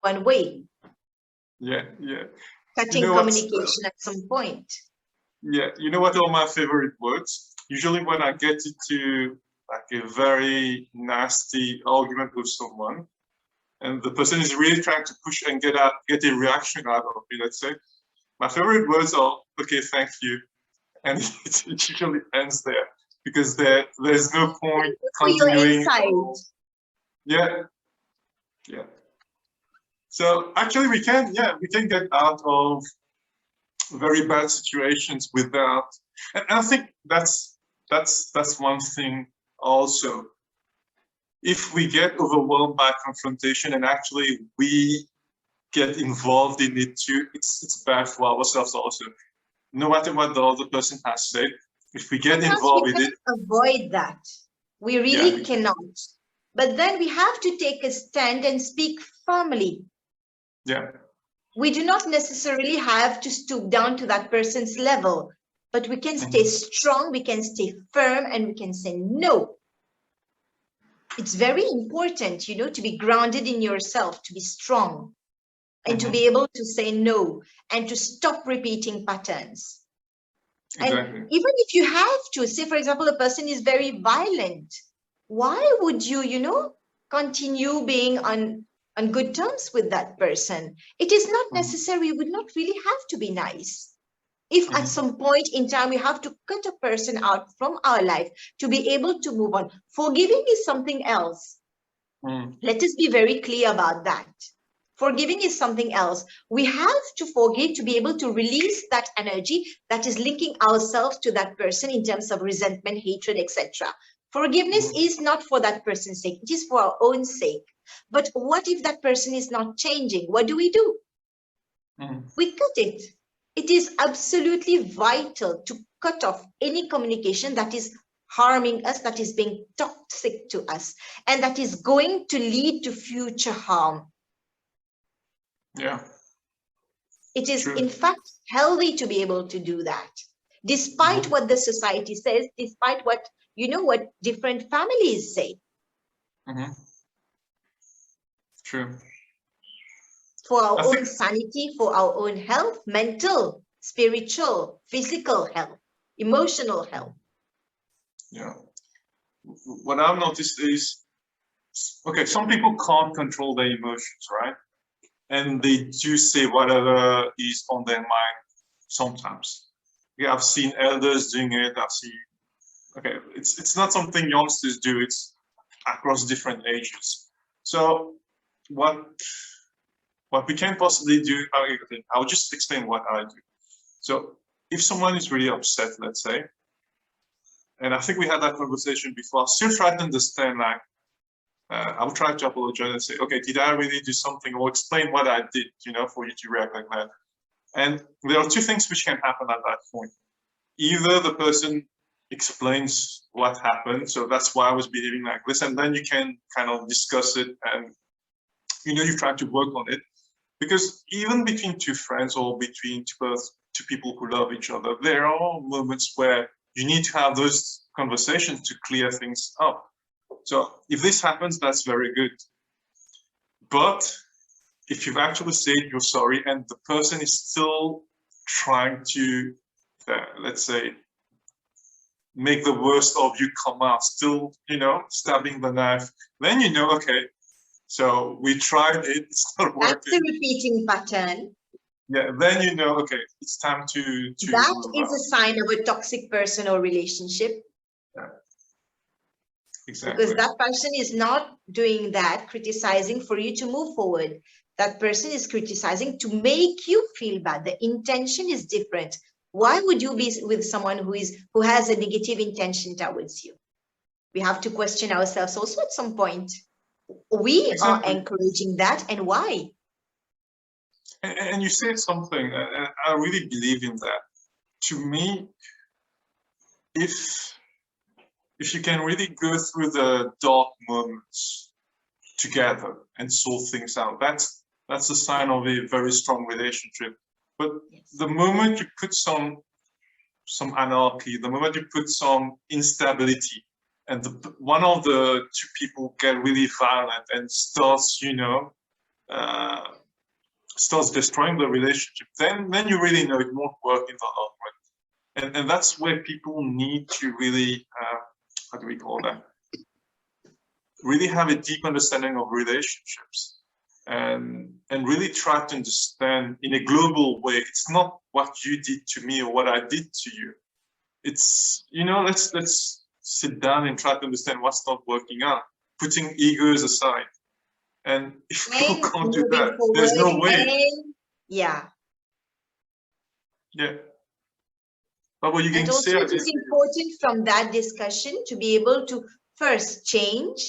one way. Yeah, yeah. Cutting communication at some point. Yeah, you know what are my favorite words? Usually when I get into like a very nasty argument with someone, and the person is really trying to push and get a reaction out of me, let's say, my favorite words are, okay, thank you. And it usually ends there because there's no point continuing. Yeah, yeah. So actually we can get out of very bad situations without, and I think that's one thing also. If we get overwhelmed by confrontation and actually we get involved in it too, it's bad for ourselves also. No matter what the other person has said, if we get involved with it, avoid that. We really cannot. But then we have to take a stand and speak firmly. Yeah. We do not necessarily have to stoop down to that person's level, but we can stay strong, we can stay firm, and we can say no. It's very important, you know, to be grounded in yourself, to be strong, and to be able to say no, and to stop repeating patterns. Exactly. And even if you have to, say, for example, a person is very violent, why would you, you know, continue being on good terms with that person? It is not necessary. You would not really have to be nice. If at some point in time we have to cut a person out from our life to be able to move on, forgiving is something else. Let us be very clear about that. Forgiving is something else. We have to forgive to be able to release that energy that is linking ourselves to that person in terms of resentment, hatred, etc. Forgiveness is not for that person's sake. It is for our own sake. But what if that person is not changing? What do? We cut it. It is absolutely vital to cut off any communication that is harming us, that is being toxic to us, and that is going to lead to future harm. Yeah. It is, in fact, healthy to be able to do that, despite what the society says, despite what, you know, what different families say. True. For our own sanity, for our own health, mental, spiritual, physical health, emotional health. Yeah. What I've noticed is, okay, some people can't control their emotions, right? And they do say whatever is on their mind sometimes. Yeah, I've seen elders doing it. I've seen, okay, it's not something youngsters do. It's across different ages. So what we can possibly do, I'll just explain what I do. So if someone is really upset, let's say, and I think we had that conversation before, I'll still try to understand, like, I'll try to apologize and say, okay, did I really do something, or explain what I did, you know, for you to react like that. And there are two things which can happen at that point. Either the person explains what happened, so that's why I was behaving like this, and then you can kind of discuss it and, you know, you try to work on it. Because even between two friends or between two people who love each other, there are moments where you need to have those conversations to clear things up. So if this happens, that's very good. But if you've actually said you're sorry and the person is still trying to, let's say, make the worst of you come out, still, you know, stabbing the knife, then you know, okay, so we tried it, it's not working. That's the repeating pattern. Yeah, then you know, okay, it's time to that is a sign of a toxic person or relationship. Yeah. Exactly. Because that person is not doing that, criticizing for you to move forward. That person is criticizing to make you feel bad. The intention is different. Why would you be with someone who has a negative intention towards you? We have to question ourselves also at some point. We are encouraging that, and why? And you said something, and I really believe in that. To me, if you can really go through the dark moments together and sort things out, that's a sign of a very strong relationship. But the moment you put some anarchy, the moment you put some instability, and one of the two people get really violent and starts, you know, starts destroying the relationship, then you really know it won't work in the long run. And that's where people need to really, how do we call that? Really have a deep understanding of relationships and really try to understand in a global way. It's not what you did to me or what I did to you. It's, you know, let's sit down and try to understand what's not working out, putting egos aside. And if people can't do that, there's no way. Yeah. What were you going to say? Also, it is important from that discussion to be able to first change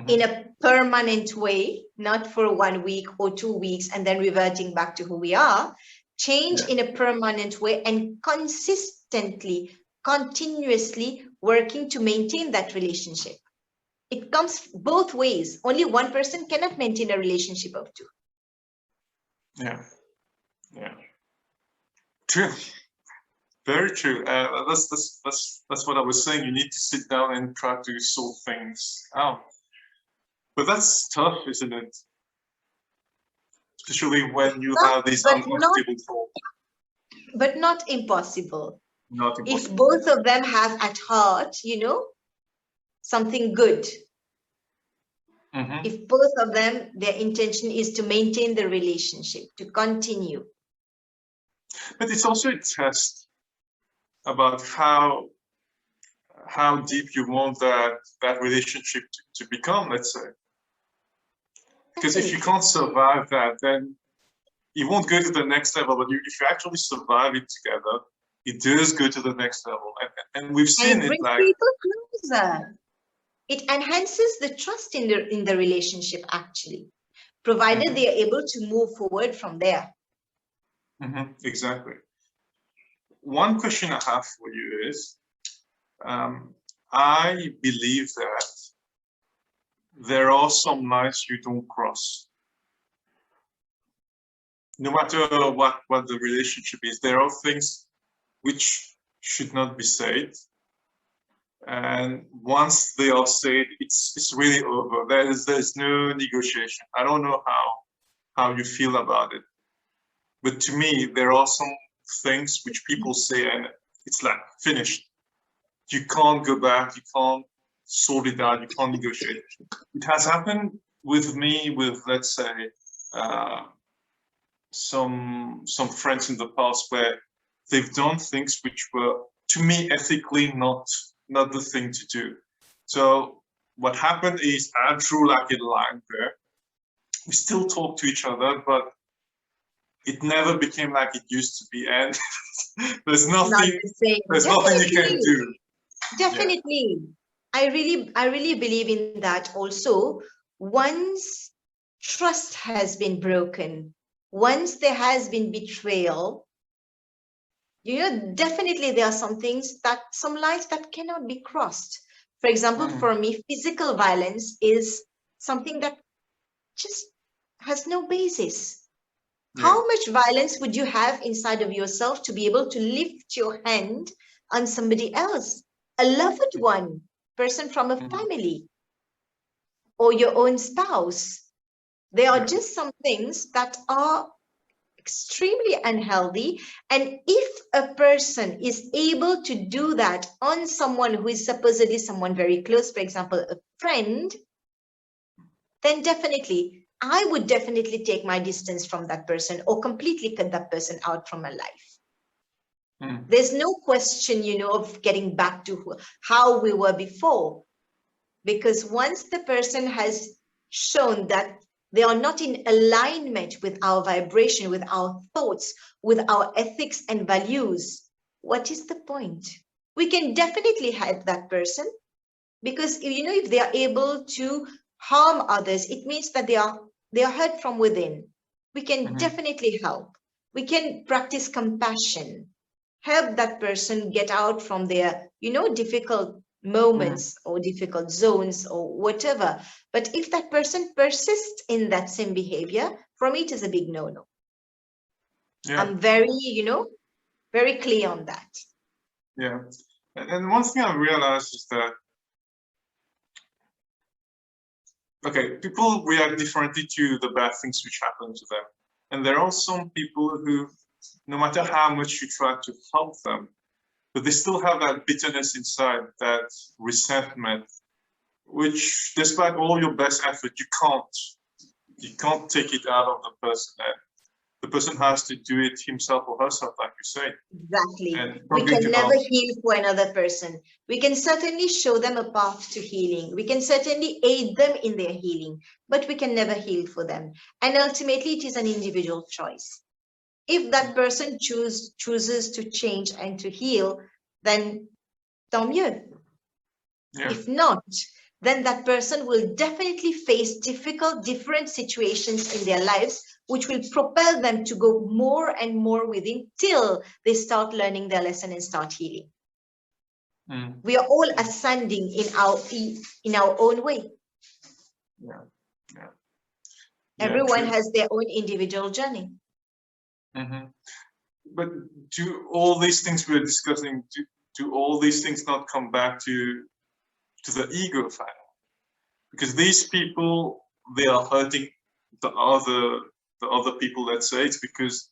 in a permanent way, not for 1 week or 2 weeks and then reverting back to who we are. Change in a permanent way and consistently, continuously working to maintain that relationship. It comes both ways. Only one person cannot maintain a relationship of two. Yeah. True. Very true. That's what I was saying. You need to sit down and try to sort things out. But that's tough, isn't it? Especially when you have these uncomfortable thoughts. But not impossible. Not impossible. If both of them have at heart, you know, something good. If both of them, their intention is to maintain the relationship, to continue. But it's also a test about how deep you want that relationship to become, let's say. Because if you can't survive that, then you won't go to the next level. But if you actually survive it together, it does go to the next level. And we've seen it like people closer. It enhances the trust in the relationship, actually, provided they are able to move forward from there. Exactly. One question I have for you is, I believe that there are some lines you don't cross. No matter what the relationship is, there are things which should not be said. And once they are said, it's really over. There's no negotiation. I don't know how you feel about it, but to me, there are some things which people say and it's like finished. You can't go back. You can't sort it out. You can't negotiate. It has happened with me with, let's say, some friends in the past where they've done things which were, to me, ethically not the thing to do. So what happened is I drew like a line there. We still talk to each other, but it never became like it used to be. And there's nothing you can do. Definitely. Yeah. I really believe in that also. Once trust has been broken, once there has been betrayal, you know, definitely there are some lines that cannot be crossed. For example, for me, physical violence is something that just has no basis. Yeah. How much violence would you have inside of yourself to be able to lift your hand on somebody else, a loved one, person from a family, or your own spouse? There are just some things that are extremely unhealthy. And if a person is able to do that on someone who is supposedly someone very close, for example, a friend, then definitely, I would definitely take my distance from that person or completely cut that person out from my life. There's no question, you know, of getting back to how we were before. Because once the person has shown that they are not in alignment with our vibration, with our thoughts, with our ethics and values, what is the point? We can definitely help that person because, you know, if they are able to harm others, it means that they are hurt from within. We can definitely help. We can practice compassion, help that person get out from their, you know, difficult moments or difficult zones or whatever. But if that person persists in that same behavior, for me, it is a big no-no. Yeah. I'm very, you know, very clear on that. Yeah. And one thing I realized is that okay, people react differently to the bad things which happen to them. And there are some people who, no matter how much you try to help them, but they still have that bitterness inside, that resentment, which despite all your best effort, you can't take it out of the person. And the person has to do it himself or herself, like you say. Exactly. And We can never heal for another person. We can certainly show them a path to healing. We can certainly aid them in their healing, but we can never heal for them. And ultimately, it is an individual choice. If that person chooses to change and to heal, then tant mieux. Yeah. If not, then that person will definitely face different situations in their lives, which will propel them to go more and more within till they start learning their lesson and start healing. We are all ascending in our own way. Yeah. Yeah. Everyone has their own individual journey. But do all these things we're discussing, do all these things not come back to the ego finally? Because these people, they are hurting the other people, let's say. It's because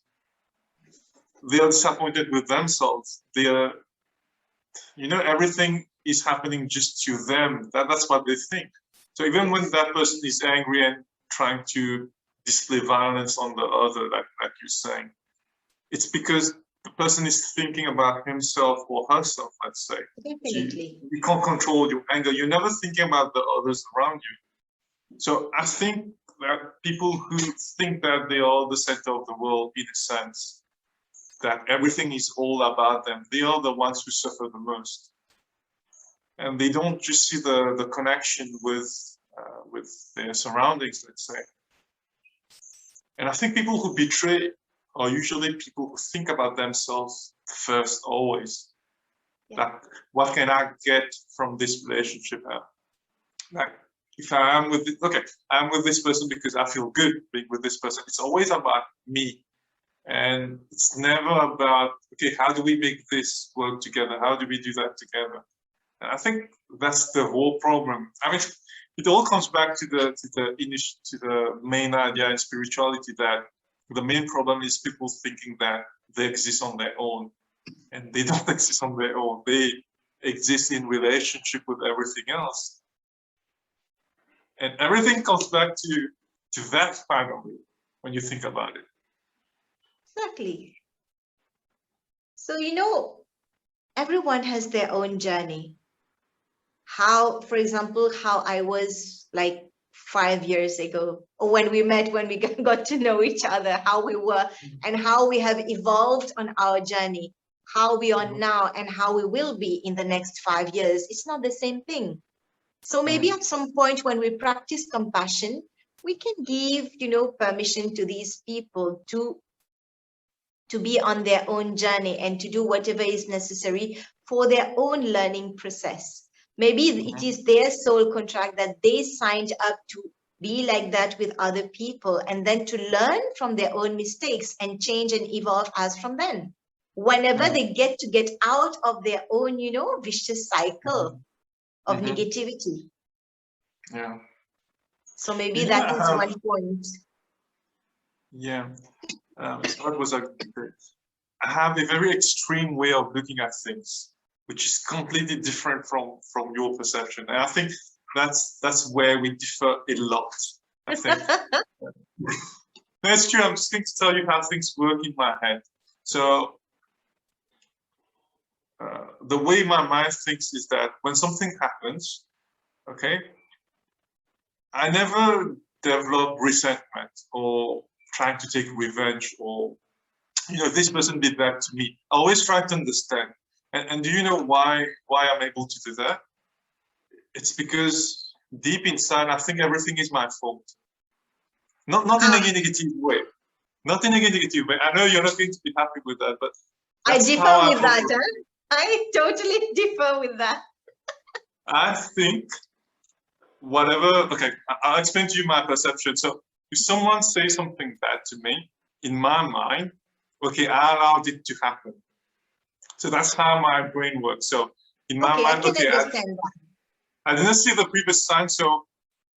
they are disappointed with themselves. They are, everything is happening just to them. That's what they think. So even when that person is angry and trying to display violence on the other, like you're saying, it's because the person is thinking about himself or herself, let's say. Definitely. You can't control your anger. You're never thinking about the others around you. So I think that people who think that they are the center of the world, in a sense, that everything is all about them, they are the ones who suffer the most. And they don't just see the connection with their surroundings, let's say. And I think people who betray are usually people who think about themselves first, always. Yeah. Like, what can I get from this relationship? Like, if I am with I'm with this person because I feel good being with this person. It's always about me. And it's never about, okay, how do we make this work together? How do we do that together? And I think that's the whole problem. I mean, it all comes back to the main idea in spirituality, that the main problem is people thinking that they exist on their own, and they don't exist on their own. They exist in relationship with everything else. And everything comes back to that finally, when you think about it. Exactly. So, everyone has their own journey. How, for example, how I was like 5 years ago, or when we met, when we got to know each other, how we were, and how we have evolved on our journey, how we are now and how we will be in the next 5 years. It's not the same thing. So maybe at some point when we practice compassion, we can give, permission to these people to be on their own journey and to do whatever is necessary for their own learning process. Maybe it is their soul contract that they signed up to be like that with other people, and then to learn from their own mistakes and change and evolve as from then. Whenever they get out of their own, vicious cycle of negativity. Yeah. So maybe that is one point. Yeah. That was I have a very extreme way of looking at things, which is completely different from your perception. And I think that's where we differ a lot, I think. That's true. I'm just going to tell you how things work in my head. So the way my mind thinks is that when something happens, okay, I never develop resentment or trying to take revenge, or this person did that to me. I always try to understand. And do you know why I'm able to do that? It's because deep inside, I think everything is my fault. Not in a negative way. Not in a negative way. I know you're not going to be happy with that, but I differ with that. Huh? I totally differ with that. I think okay, I'll explain to you my perception. So if someone says something bad to me, in my mind, okay, I allowed it to happen. So that's how my brain works. So in my mind, I can understand that. I didn't see the previous sign, so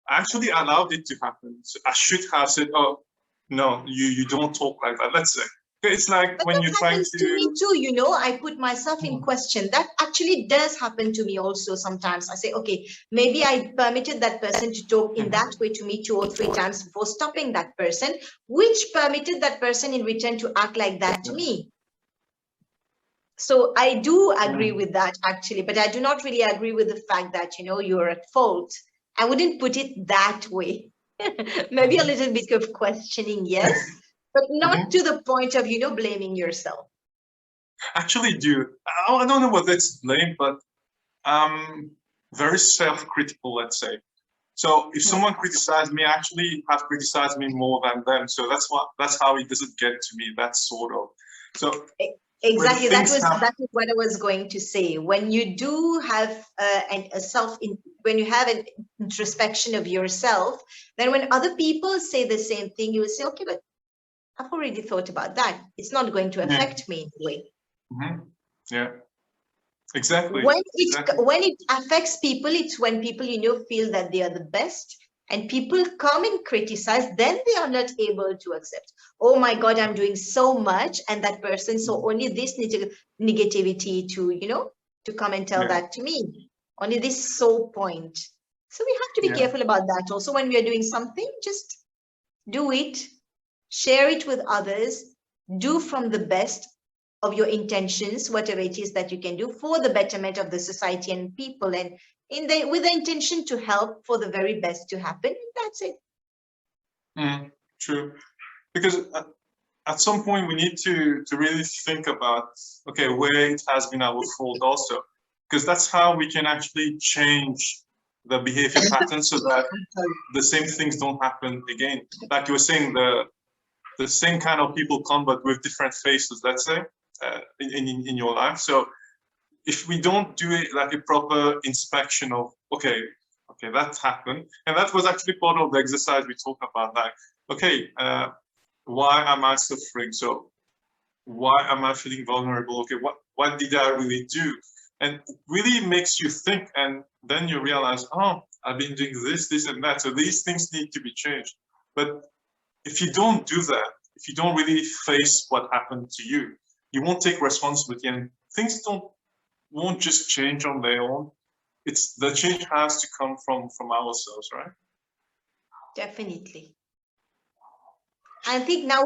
I actually allowed it to happen. So I should have said, oh, no, you don't talk like that, let's say. It's like But when that you're trying happens to me to... too, you know, I put myself in question. That actually does happen to me also sometimes. I say, okay, maybe I permitted that person to talk in that way to me 2 or 3 times before stopping that person, which permitted that person in return to act like that to me. So I do agree with that actually, but I do not really agree with the fact that, you know, you're at fault. I wouldn't put it that way. Maybe a little bit of questioning, yes, but not to the point of, you know, blaming yourself. Actually, dude, I don't know whether it's blame, but I'm very self-critical, let's say. So if someone criticized me, I actually have criticized me more than them. So that's how it doesn't get to me. That's sort of. So exactly, that is what I was going to say. When you do have when you have an introspection of yourself, then when other people say the same thing, you will say, okay, but I've already thought about that. It's not going to affect me in a way. Yeah, exactly. When it affects people, it's when people, you know, feel that they are the best, and people come and criticize, then they are not able to accept. Oh my God, I'm doing so much, and that person saw only this negativity to, you know, to come and tell that to me. Only this sole point. So we have to be careful about that. Also, when we are doing something, just do it, share it with others, do from the best of your intentions, whatever it is that you can do for the betterment of the society and people, and with the intention to help for the very best to happen. That's it. True, because at some point we need to really think about, okay, where it has been our fault also, because that's how we can actually change the behavior pattern so that the same things don't happen again. Like you were saying, the same kind of people come but with different faces, let's say, in your life. So if we don't do it like a proper inspection of, okay, that happened, and that was actually part of the exercise we talked about, like, okay, why am I suffering? So why am I feeling vulnerable? Okay, what did I really do? And it really makes you think, and then you realize, oh, I've been doing this and that, so these things need to be changed. But if you don't do that, if you don't really face what happened to you, you won't take responsibility, and things won't just change on their own. The change has to come from ourselves, right? Definitely. I think now